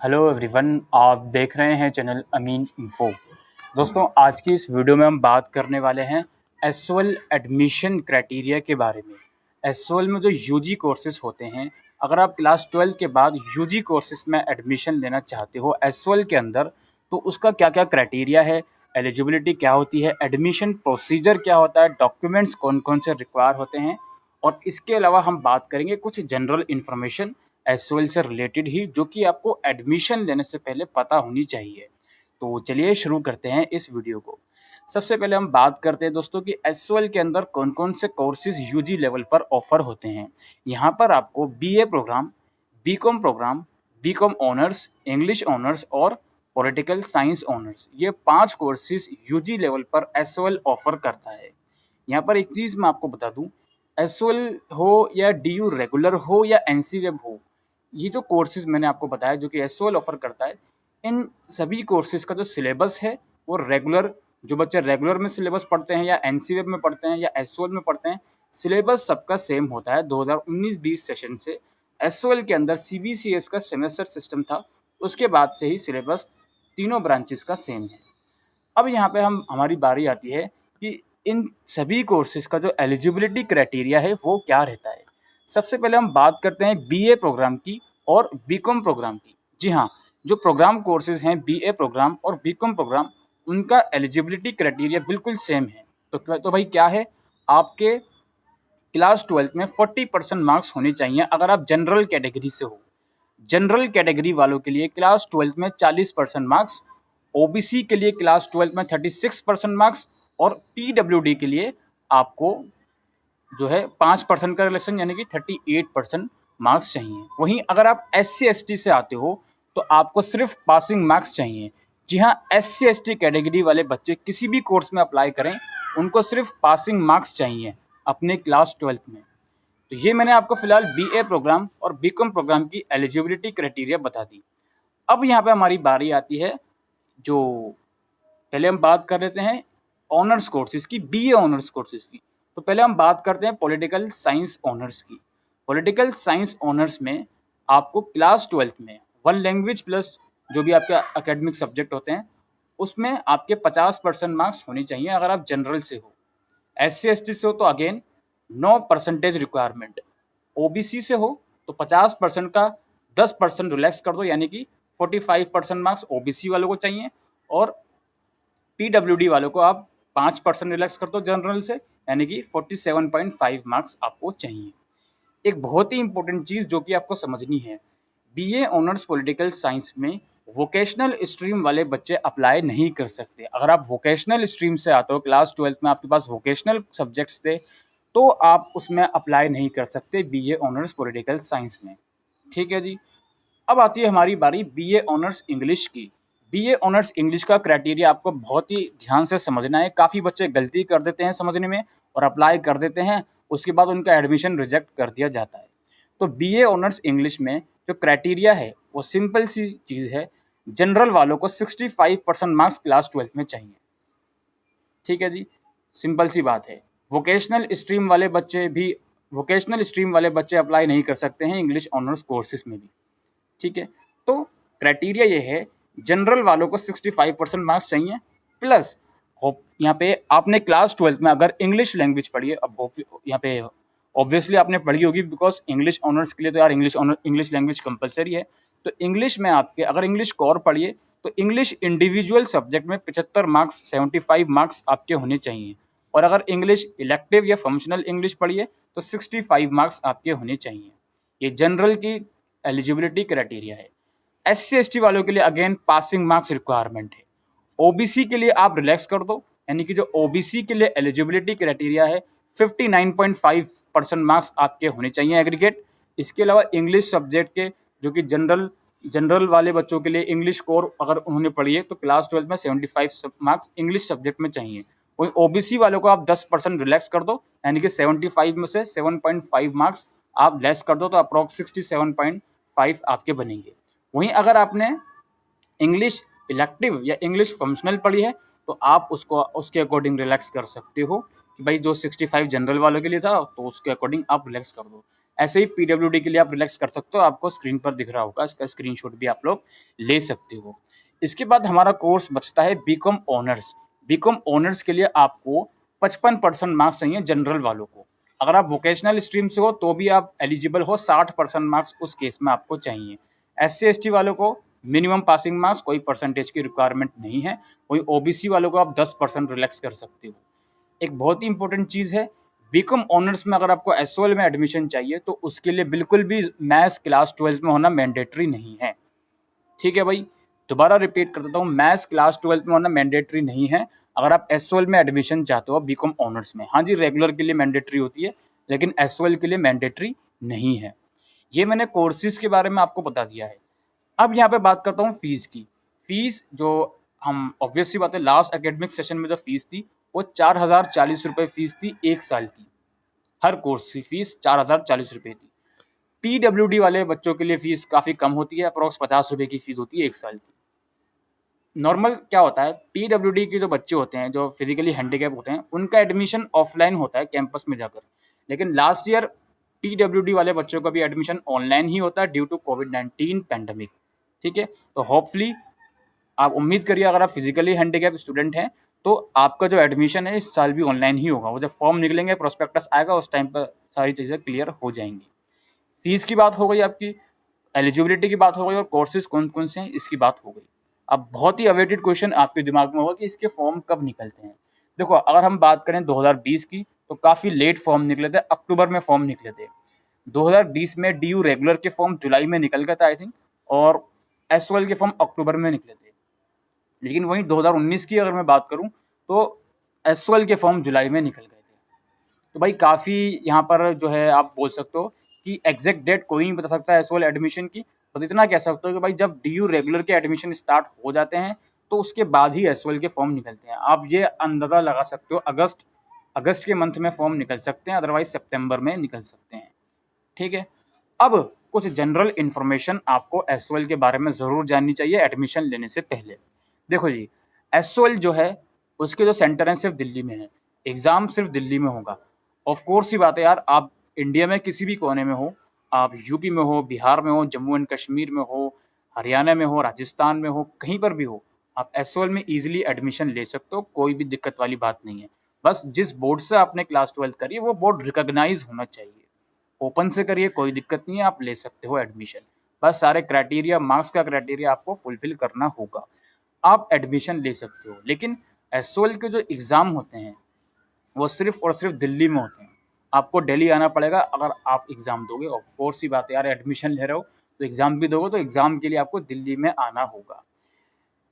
Hello everyone, आप देख रहे हैं चैनल अमीन इन्फो। दोस्तों, आज की इस वीडियो में हम बात करने वाले हैं एसओएल एडमिशन क्राइटेरिया के बारे में। एसओएल में जो यूजी कोर्सेज होते हैं, अगर आप क्लास 12 के बाद यूजी कोर्सेज में एडमिशन लेना चाहते हो एसओएल के अंदर, तो उसका क्या क्या क्राइटेरिया है, एलिजिबिलिटी क्या होती है, एडमिशन प्रोसीजर क्या होता है, डॉक्यूमेंट्स कौन कौन से रिक्वायर होते हैं, और इसके अलावा हम बात करेंगे कुछ जनरल इन्फॉर्मेशन एसओएल से रिलेटेड ही, जो कि आपको एडमिशन लेने से पहले पता होनी चाहिए। तो चलिए शुरू करते हैं इस वीडियो को। सबसे पहले हम बात करते हैं दोस्तों कि एसओएल के अंदर कौन कौन से कोर्सेज यूजी लेवल पर ऑफर होते हैं। यहाँ पर आपको BA programme, BCom programme, BCom honours, English honours और पॉलिटिकल साइंस ऑनर्स, ये 5 कोर्सेज यूजी लेवल पर एसओएल ऑफर करता है। यहाँ पर एक चीज़ मैं आपको बता दूँ, एसओएल हो या डीयू रेगुलर हो या एनसीवेब हो, ये जो कोर्सेज मैंने आपको बताया जो कि एसओएल ऑफर करता है, इन सभी कोर्सेज का जो सिलेबस है वो रेगुलर, जो बच्चे रेगुलर में सिलेबस पढ़ते हैं या एनसीवेब में पढ़ते हैं या एसओएल में पढ़ते हैं, सिलेबस सबका सेम होता है। 2019-20 सेशन से एसओएल के अंदर सीबीसीएस का सेमेस्टर सिस्टम था, उसके बाद से ही सिलेबस तीनों ब्रांचेस का सेम है। अब यहाँ पे हमारी बारी आती है कि इन सभी कोर्सेज का जो एलिजिबिलिटी क्राइटेरिया है वो क्या रहता है। सबसे पहले हम बात करते हैं बीए प्रोग्राम की और बीकॉम प्रोग्राम की। जी हाँ, जो प्रोग्राम कोर्सेज हैं बीए प्रोग्राम और बीकॉम प्रोग्राम, उनका एलिजिबिलिटी क्राइटेरिया बिल्कुल सेम है। तो भाई क्या है, आपके क्लास 12 में 40% मार्क्स होने चाहिए अगर आप जनरल कैटेगरी से हो। जनरल कैटेगरी वालों के लिए क्लास 12 में 40% मार्क्स, ओबीसी के लिए क्लास 12 में 36% मार्क्स और पीडब्ल्यूडी के लिए आपको जो है 5% का रिलेक्शन यानी कि 38% मार्क्स चाहिए। वहीं अगर आप SC/ST से आते हो तो आपको सिर्फ पासिंग मार्क्स चाहिए। जी हाँ, SC/ST कैटेगरी वाले बच्चे किसी भी कोर्स में अप्लाई करें, उनको सिर्फ पासिंग मार्क्स चाहिए अपने क्लास 12 में। तो ये मैंने आपको फिलहाल बीए प्रोग्राम और बीकॉम प्रोग्राम की एलिजिबिलिटी क्राइटेरिया बता दी। अब यहाँ पे हमारी बारी आती है, जो पहले हम बात कर लेते हैं ऑनर्स कोर्सेज की, बीए ऑनर्स कोर्सेज की। तो पहले हम बात करते हैं पॉलिटिकल साइंस ऑनर्स की। पॉलिटिकल साइंस ऑनर्स में आपको क्लास 12 में 1 लैंग्वेज प्लस जो भी आपके एकेडमिक सब्जेक्ट होते हैं, उसमें आपके 50% मार्क्स होने चाहिए अगर आप जनरल से हो। SC/ST से हो तो again no percentage requirement. OBC से हो तो 50% का 10% रिलैक्स कर दो, यानी कि 45% मार्क्स ओबीसी वालों को चाहिए, और पीडब्ल्यूडी वालों को आप 5% रिलैक्स कर दो जनरल से, यानी कि 47.5 मार्क्स आपको चाहिए। एक बहुत ही इंपॉर्टेंट चीज़ जो कि आपको समझनी है, बीए ऑनर्स पॉलिटिकल साइंस में वोकेशनल स्ट्रीम वाले बच्चे अप्लाई नहीं कर सकते। अगर आप वोकेशनल स्ट्रीम से आते हो, क्लास 12 में आपके पास वोकेशनल सब्जेक्ट्स थे, तो आप उसमें अप्लाई नहीं कर सकते बीए ऑनर्स पॉलिटिकल साइंस में। ठीक है जी। अब आती है हमारी बारी बीए ऑनर्स इंग्लिश की। बीए ऑनर्स इंग्लिश का क्राइटेरिया आपको बहुत ही ध्यान से समझना है। काफ़ी बच्चे गलती कर देते हैं समझने में और अप्लाई कर देते हैं, उसके बाद उनका एडमिशन रिजेक्ट कर दिया जाता है। तो बीए ऑनर्स इंग्लिश में जो क्राइटेरिया है वो सिंपल सी चीज़ है, जनरल वालों को 65% मार्क्स क्लास 12 में चाहिए। ठीक है जी, सिंपल सी बात है। वोकेशनल स्ट्रीम वाले बच्चे अप्लाई नहीं कर सकते हैं इंग्लिश ऑनर्स कोर्सेज में भी। ठीक है, तो क्राइटेरिया ये है, जनरल वालों को 65% मार्क्स चाहिए, प्लस यहाँ पे आपने क्लास 12 में अगर इंग्लिश लैंग्वेज पढ़ी है, अब यहाँ पे ऑब्वियसली आपने पढ़ी होगी, बिकॉज इंग्लिश ऑनर्स के लिए तो यार इंग्लिश लैंग्वेज कंपलसरी है। तो इंग्लिश में आपके अगर इंग्लिश कोर पढ़िए तो इंग्लिश इंडिविजुअल सब्जेक्ट में 75 मार्क्स, 75 मार्क्स आपके होने चाहिए, और अगर इंग्लिश इलेक्टिव या फंक्शनल इंग्लिश पढ़िए तो 65 मार्क्स आपके होने चाहिए। ये जनरल की एलिजिबिलिटी क्राइटेरिया है। SC/ST वालों के लिए अगेन पासिंग मार्क्स रिक्वायरमेंट है। ओबीसी के लिए आप रिलैक्स कर दो, यानी कि जो ओबीसी के लिए एलिजिबिलिटी क्राइटेरिया है 59.5% मार्क्स आपके होने चाहिए एग्रीगेट। इसके अलावा इंग्लिश सब्जेक्ट के जो कि जनरल वाले बच्चों के लिए इंग्लिश कोर अगर उन्होंने पढ़ी है तो क्लास 12 में 75 मार्क्स इंग्लिश सब्जेक्ट में चाहिए। वही ओबीसी वालों को आप 10% रिलैक्स कर दो, यानी कि 75 में से 7.5 मार्क्स आप लेस कर दो, तो अप्रॉक्स 67.5 आपके बनेंगे। वहीं अगर आपने इंग्लिश इलेक्टिव या इंग्लिश फंक्शनल पढ़ी है तो आप उसको उसके अकॉर्डिंग रिलैक्स कर सकते हो कि भाई जो 65 जनरल वालों के लिए था तो उसके अकॉर्डिंग आप रिलैक्स कर दो। ऐसे ही पीडब्ल्यूडी के लिए आप रिलैक्स कर सकते हो, आपको स्क्रीन पर दिख रहा होगा, इसका स्क्रीनशॉट भी आप लोग ले सकते हो। इसके बाद हमारा कोर्स बचता है बीकॉम ऑनर्स। बीकॉम ऑनर्स के लिए आपको 55% मार्क्स चाहिए जनरल वालों को। अगर आप वोकेशनल स्ट्रीम से हो तो भी आप एलिजिबल हो, 60% मार्क्स उस केस में आपको चाहिए। SC ST वालों को मिनिमम पासिंग मार्क्स, कोई परसेंटेज की रिक्वायरमेंट नहीं है। कोई OBC वालों को आप 10% रिलैक्स कर सकते हो। एक बहुत ही इंपॉर्टेंट चीज़ है, बीकॉम ऑनर्स में अगर आपको SOL में एडमिशन चाहिए तो उसके लिए बिल्कुल भी मैथ्स क्लास 12 में होना मैंडेटरी नहीं है। ठीक है भाई, दोबारा रिपीट कर देता हूँ, मैथ्स क्लास 12 में होना मैंडेटरी नहीं है अगर आप SOL में एडमिशन चाहते हो बीकॉम ऑनर्स में। हाँ जी, रेगुलर के लिए मैंडेटरी होती है, लेकिन SOL के लिए मैंडेटरी नहीं है। ये मैंने कोर्सेज के बारे में आपको बता दिया है। अब यहाँ पे बात करता हूँ फीस की। फीस जो हम ऑब्वियस सी बात है, लास्ट एकेडमिक सेशन में जो फीस थी वो 4040 रुपये फीस थी, 1 साल की। हर कोर्स की फीस 4040 रुपये थी। PWD वाले बच्चों के लिए फीस काफ़ी कम होती है, अप्रॉक्स 50 रुपये की फीस होती है 1 साल की। नॉर्मल क्या होता है, PWD के जो बच्चे होते हैं, जो फिजिकली हैंडीकैप होते हैं, उनका एडमिशन ऑफलाइन होता है कैंपस में जाकर। लेकिन लास्ट ईयर PWD वाले बच्चों का भी एडमिशन ऑनलाइन ही होता है ड्यू टू कोविड-19 पैंडमिक। ठीक है, तो होपफुली आप उम्मीद करिए, अगर आप फिजिकली हैंडीकैप स्टूडेंट हैं तो आपका जो एडमिशन है इस साल भी ऑनलाइन ही होगा। वो जब फॉर्म निकलेंगे, प्रोस्पेक्टस आएगा, उस टाइम पर सारी चीज़ें क्लियर हो जाएंगी। फीस की बात हो गई, आपकी एलिजिबिलिटी की बात हो गई, और कोर्सेज कौन कौन से हैं इसकी बात हो गई। अब बहुत ही अवेटेड क्वेश्चन आपके दिमाग में होगा कि इसके फॉर्म कब निकलते हैं। देखो, अगर हम बात करें 2020 की तो काफ़ी लेट फॉर्म निकले थे, अक्टूबर में फॉर्म निकले थे। 2020 में DU रेगुलर के फॉर्म जुलाई में निकल गए थे आई थिंक, और SOL के फॉर्म अक्टूबर में निकले थे। लेकिन वहीं 2019 की अगर मैं बात करूं तो SOL के फॉर्म जुलाई में निकल गए थे। तो भाई काफ़ी यहाँ पर जो है आप बोल सकते हो कि एग्जैक्ट डेट कोई नहीं बता सकता SOL एडमिशन की, बस इतना कह सकते हो कि भाई जब DU रेगुलर के एडमिशन स्टार्ट हो जाते हैं तो उसके बाद ही SOL के फॉर्म निकलते हैं। आप ये अंदाज़ा लगा सकते हो, अगस्त के मंथ में फॉर्म निकल सकते हैं, अदरवाइज सितंबर में निकल सकते हैं। ठीक है, अब कुछ जनरल इन्फॉर्मेशन आपको SOL के बारे में ज़रूर जाननी चाहिए एडमिशन लेने से पहले। देखो जी, SOL जो है उसके जो सेंटर हैं सिर्फ दिल्ली में है, एग्ज़ाम सिर्फ दिल्ली में होगा। ऑफ कोर्स ही बात है यार, आप इंडिया में किसी भी कोने में हो, आप यूपी में हो, बिहार में हो, जम्मू एंड कश्मीर में हो, हरियाणा में हो, राजस्थान में हो, कहीं पर भी हो, आप SOL में ईजिली एडमिशन ले सकते हो, कोई भी दिक्कत वाली बात नहीं है। बस जिस बोर्ड से आपने क्लास 12 करी है वो बोर्ड रिकॉग्नाइज होना चाहिए। ओपन से करिए, कोई दिक्कत नहीं है, आप ले सकते हो एडमिशन। बस सारे क्राइटेरिया, मार्क्स का क्राइटेरिया आपको फुलफिल करना होगा, आप एडमिशन ले सकते हो। लेकिन SOL के जो एग्ज़ाम होते हैं वो सिर्फ और सिर्फ दिल्ली में होते हैं। आपको दिल्ली आना पड़ेगा अगर आप एग्ज़ाम दोगे। ऑफ कोर्स ही बात है यार, एडमिशन ले रहे हो तो एग्ज़ाम भी दोगे, तो एग्ज़ाम के लिए आपको दिल्ली में आना होगा।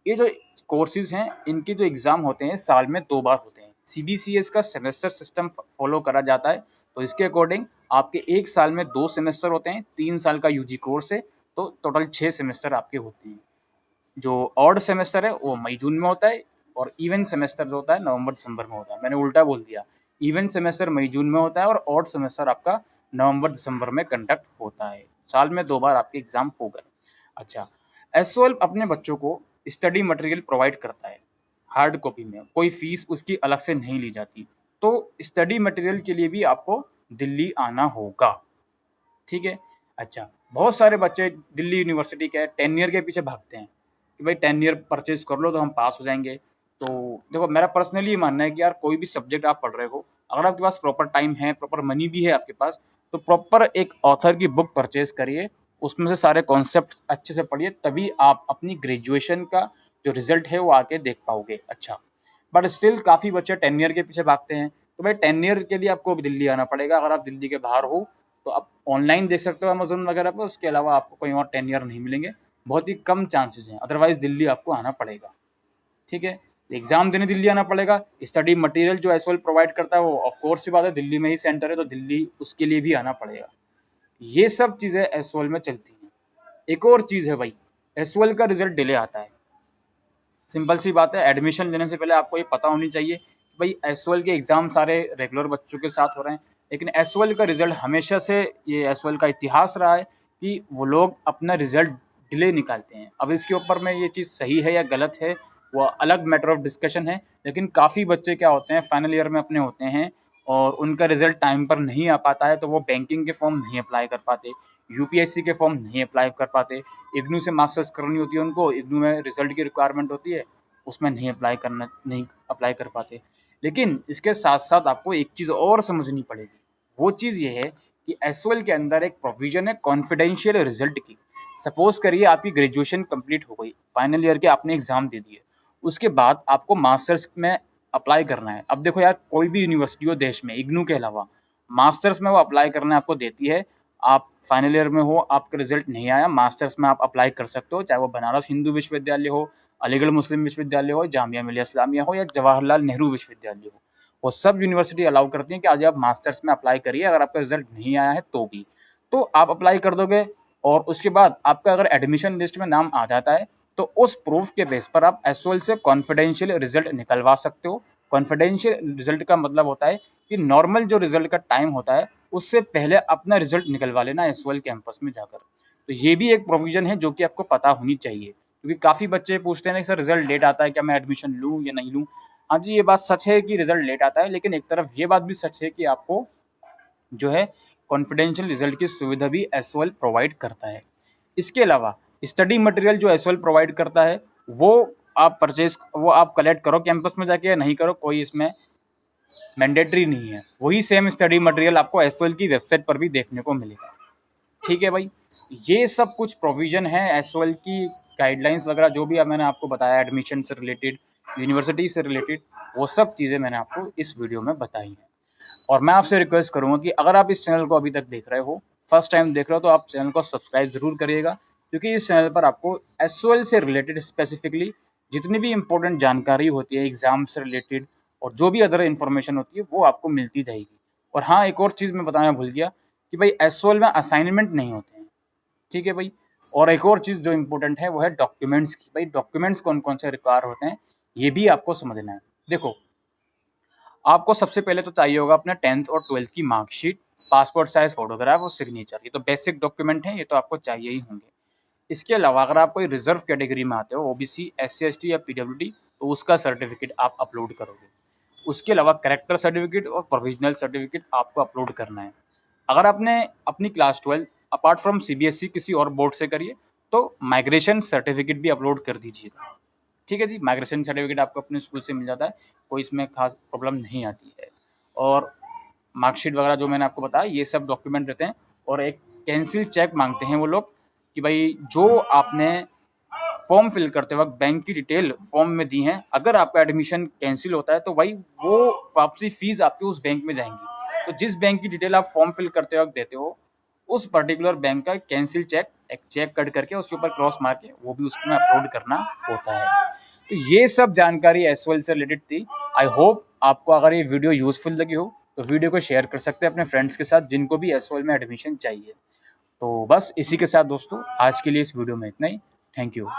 ये जो कोर्सेज हैं इनके जो एग्ज़ाम होते हैं साल में 2 बार होते हैं। CBCS का सेमेस्टर सिस्टम फॉलो करा जाता है, तो इसके अकॉर्डिंग आपके 1 साल में 2 सेमेस्टर होते हैं। 3 साल का UG कोर्स है, तो टोटल 6 सेमेस्टर आपके होते हैं। जो ऑड सेमेस्टर है वो मई जून में होता है, और इवन सेमेस्टर जो होता है नवंबर दिसंबर में होता है। मैंने उल्टा बोल दिया, इवन सेमेस्टर मई जून में होता है और ऑड सेमेस्टर आपका नवंबर दिसंबर में कंडक्ट होता है। साल में 2 बार आपके एग्ज़ाम हो गए। अच्छा, SOL अपने बच्चों को स्टडी मटेरियल प्रोवाइड करता है हार्ड कॉपी में, कोई फीस उसकी अलग से नहीं ली जाती। तो स्टडी मटेरियल के लिए भी आपको दिल्ली आना होगा। ठीक है, अच्छा, बहुत सारे बच्चे दिल्ली यूनिवर्सिटी के टेन्योर के पीछे भागते हैं कि भाई टेन्योर परचेज कर लो तो हम पास हो जाएंगे। तो देखो, मेरा पर्सनली ये मानना है कि यार कोई भी सब्जेक्ट आप पढ़ रहे हो, अगर आपके पास प्रॉपर टाइम है, प्रॉपर मनी भी है आपके पास, तो प्रॉपर एक ऑथर की बुक परचेज करिए, उसमें से सारे कॉन्सेप्ट अच्छे से पढ़िए, तभी आप अपनी ग्रेजुएशन का जो रिजल्ट है वो आके देख पाओगे। अच्छा, बट स्टिल काफ़ी बच्चे टेन्योर के पीछे भागते हैं, तो भाई टेन्योर के लिए आपको दिल्ली आना पड़ेगा। अगर आप दिल्ली के बाहर हो तो आप ऑनलाइन देख सकते हो अमेजोन वगैरह पर, उसके अलावा आपको कोई और टेन्योर नहीं मिलेंगे, बहुत ही कम चांसेस हैं। अदरवाइज दिल्ली आपको आना पड़ेगा। ठीक है, एग्जाम देने दिल्ली आना पड़ेगा। स्टडी मटेरियल जो SOL प्रोवाइड करता है वो ऑफ कोर्स सी बात है, दिल्ली में ही सेंटर है, तो दिल्ली उसके लिए भी आना पड़ेगा। ये सब चीज़ें SOL में चलती हैं। एक और चीज़ है भाई, SOL का रिजल्ट डिले आता है। सिंपल सी बात है, एडमिशन लेने से पहले आपको ये पता होनी चाहिए कि भाई SOL के एग्ज़ाम सारे रेगुलर बच्चों के साथ हो रहे हैं, लेकिन SOL का रिज़ल्ट हमेशा से, ये SOL का इतिहास रहा है कि वो लोग अपना रिज़ल्ट डिले निकालते हैं। अब इसके ऊपर में ये चीज़ सही है या गलत है वो अलग मैटर ऑफ डिस्कशन है, लेकिन काफ़ी बच्चे क्या होते हैं, फाइनल ईयर में अपने होते हैं और उनका रिजल्ट टाइम पर नहीं आ पाता है तो वो बैंकिंग के फॉर्म नहीं अप्लाई कर पाते, यूपीएससी के फॉर्म नहीं अप्लाई कर पाते, इग्नू से मास्टर्स करनी होती है उनको, इग्नू में रिजल्ट की रिक्वायरमेंट होती है, उसमें नहीं अप्लाई कर पाते। लेकिन इसके साथ साथ आपको एक चीज़ और समझनी पड़ेगी, वो चीज़ ये है कि एसओएल के अंदर एक प्रोविजन है कॉन्फिडेंशियल रिजल्ट की। सपोज करिए आपकी ग्रेजुएशन कंप्लीट हो गई, फाइनल ईयर के आपने एग्जाम दे दिए, उसके बाद आपको मास्टर्स में अप्लाई करना है। अब देखो यार, कोई भी यूनिवर्सिटी हो देश में इग्नू के अलावा, मास्टर्स में वो अप्लाई करना आपको देती है। आप फाइनल ईयर में हो, आपका रिजल्ट नहीं आया, मास्टर्स में आप अप्लाई कर सकते हो, चाहे वो बनारस हिंदू विश्वविद्यालय हो, अलीगढ़ मुस्लिम विश्वविद्यालय हो, जामिया मिलिया इस्लामिया हो या जवाहरलाल नेहरू विश्वविद्यालय हो। वो सब यूनिवर्सिटी अलाउ करती हैं कि आज आप मास्टर्स में अप्लाई करिए, अगर आपका रिजल्ट नहीं आया है तो भी, तो आप अप्लाई कर दोगे और उसके बाद आपका अगर एडमिशन लिस्ट में नाम आ जाता है तो उस प्रूफ के बेस पर आप एसओएल से कॉन्फिडेंशियल रिजल्ट निकलवा सकते हो। कॉन्फिडेंशियल रिजल्ट का मतलब होता है कि नॉर्मल जो रिजल्ट का टाइम होता है उससे पहले अपना रिजल्ट निकलवा लेना एसओएल कैंपस में जाकर। तो ये भी एक प्रोविजन है जो कि आपको पता होनी चाहिए, क्योंकि काफ़ी बच्चे पूछते हैं कि सर रिजल्ट लेट आता है, क्या मैं एडमिशन लूँ या नहीं लूँ। हाँ जी, ये बात सच है कि रिजल्ट लेट आता है, लेकिन एक तरफ ये बात भी सच है कि आपको जो है कॉन्फिडेंशियल रिजल्ट की सुविधा भी एसओएल प्रोवाइड करता है। इसके अलावा स्टडी मटेरियल जो एसओएल प्रोवाइड करता है वो आप कलेक्ट करो कैंपस में जाके या नहीं करो, कोई इसमें मैंडेटरी नहीं है। वही सेम स्टडी मटेरियल आपको एसओएल की वेबसाइट पर भी देखने को मिलेगा। ठीक है भाई, ये सब कुछ प्रोविजन है एसओएल की, गाइडलाइंस वगैरह जो भी मैंने आपको बताया एडमिशन से रिलेटेड, यूनिवर्सिटी से रिलेटेड, वो सब चीज़ें मैंने आपको इस वीडियो में बताई हैं। और मैं आपसे रिक्वेस्ट करूंगा कि अगर आप इस चैनल को अभी तक देख रहे हो, फर्स्ट टाइम देख रहे हो, तो आप चैनल को सब्सक्राइब जरूर करिएगा, क्योंकि इस चैनल पर आपको एसओएल से रिलेटेड स्पेसिफिकली जितनी भी इंपॉर्टेंट जानकारी होती है एग्जाम से रिलेटेड और जो भी अदर इन्फॉर्मेशन होती है वो आपको मिलती जाएगी। और हाँ, एक और चीज़ मैं बताना भूल गया कि भाई एसओएल में असाइनमेंट नहीं होते हैं। ठीक है भाई, और एक और चीज़ जो इम्पोर्टेंट है वो है डॉक्यूमेंट्स की। भाई डॉक्यूमेंट्स कौन कौन से रिक्वायर होते हैं ये भी आपको समझना है। देखो, आपको सबसे पहले तो चाहिए होगा अपने 10th और 12th की मार्कशीट, पासपोर्ट साइज फोटोग्राफ और सिग्नेचर। ये तो बेसिक डॉक्यूमेंट हैं, ये तो आपको चाहिए ही होंगे। इसके अलावा अगर आप कोई रिजर्व कैटेगरी में आते हो, ओबीसी, एससी एसटी या पीडब्ल्यूडी, तो उसका सर्टिफिकेट आप अपलोड करोगे। उसके अलावा कैरेक्टर सर्टिफिकेट और प्रोविजनल सर्टिफिकेट आपको अपलोड करना है। अगर आपने अपनी क्लास 12 अपार्ट फ्रॉम सीबीएसई किसी और बोर्ड से करिए तो माइग्रेशन सर्टिफिकेट भी अपलोड कर दीजिएगा। ठीक है जी, माइग्रेशन सर्टिफिकेट आपको अपने स्कूल से मिल जाता है, कोई इसमें खास प्रॉब्लम नहीं आती है। और मार्कशीट वगैरह जो मैंने आपको बताया ये सब डॉक्यूमेंट रहते हैं। और एक कैंसिल चेक मांगते हैं वो लोग कि भाई जो आपने फॉर्म फिल करते वक्त बैंक की डिटेल फॉर्म में दी है, अगर आपका एडमिशन कैंसिल होता है तो भाई वो वापसी फीस आपकी उस बैंक में जाएंगी। तो जिस बैंक की डिटेल आप फॉर्म फिल करते वक्त देते हो उस पर्टिकुलर बैंक का कैंसिल चेक, एक चेक कट करके उसके ऊपर क्रॉस मार के वो भी उसमें अपलोड करना होता है। तो ये सब जानकारी एसओएल से रिलेटेड थी। आई होप आपको अगर ये वीडियो यूजफुल लगी हो तो वीडियो को शेयर कर सकते हैं अपने फ्रेंड्स के साथ जिनको भी एसओएल में एडमिशन चाहिए। तो बस इसी के साथ दोस्तों आज के लिए इस वीडियो में इतना ही। Thank you.